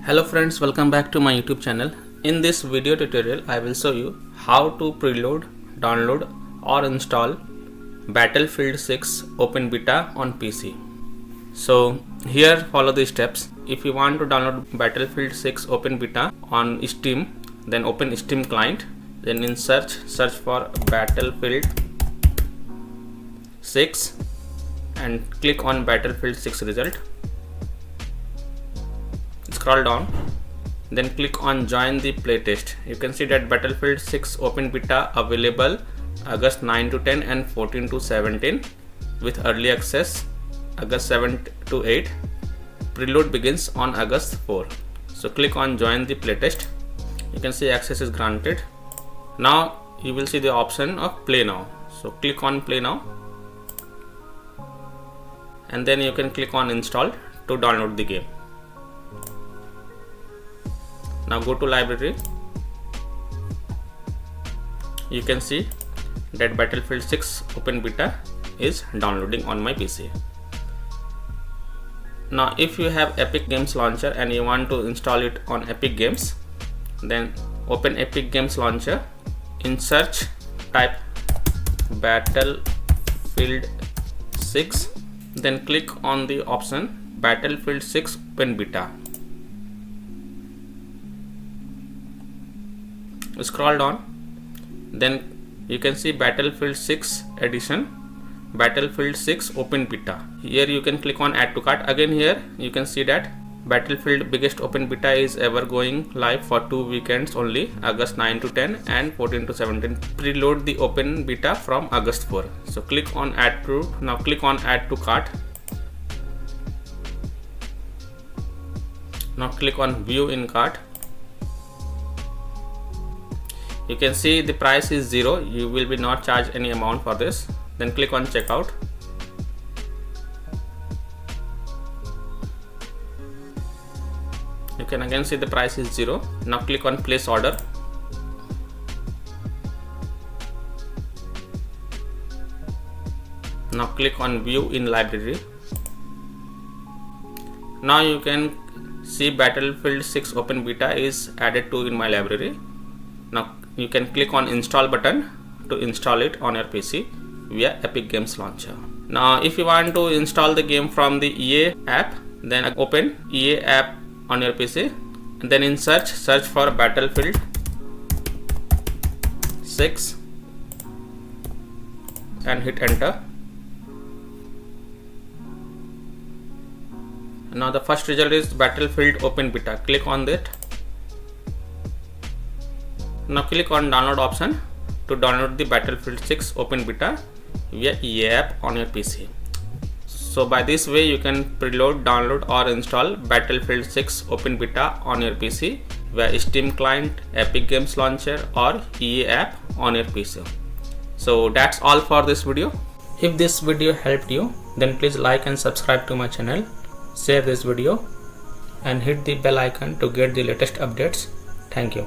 Hello friends, welcome back to my YouTube channel. In this video tutorial, I will show you how to preload, download or install Battlefield 6 Open Beta on PC. So here follow the steps. If you want to download Battlefield 6 Open Beta on Steam, then open Steam client, then in search for Battlefield 6 and click on Battlefield 6 result. Scroll down, then click on join the playtest. You can see that Battlefield 6 Open Beta available August 9 to 10 and 14 to 17 with early access August 7 to 8. Preload begins on August 4. So click on join the playtest. You can see access is granted. Now you will see the option of play now. So click on play now and then you can click on install to download the game. Now go to library. You can see that Battlefield 6 Open Beta is downloading on my PC. Now if you have Epic Games Launcher and you want to install it on Epic Games, then open Epic Games Launcher. In search type Battlefield 6, then click on the option Battlefield 6 Open Beta. Scroll down, then you can see Battlefield 6 edition, Battlefield 6 Open Beta. Here you can click on add to cart. Again here you can see that Battlefield biggest Open Beta is ever going live for 2 weekends only, August 9 to 10 and 14 to 17. Preload the Open Beta from August 4. So click on add to. Now click on add to cart. Now click on view in cart. You can see the price is 0. You will be not charged any amount for this. Then click on checkout. You can again see the price is 0. Now click on place order. Now click on view in library. Now you can see Battlefield 6 Open Beta is added to in my library. Now you can click on install button to install it on your PC via Epic Games Launcher. Now if you want to install the game from the EA app, then open EA app on your PC and then in search for Battlefield 6 and hit enter. Now the first result is Battlefield Open Beta. Click on that. Now click on download option to download the Battlefield 6 Open Beta via EA app on your PC. So by this way you can preload, download or install Battlefield 6 Open Beta on your PC via Steam client, Epic Games Launcher or EA app on your PC. So that's all for this video. If this video helped you, then please like and subscribe to my channel, share this video and hit the bell icon to get the latest updates. Thank you.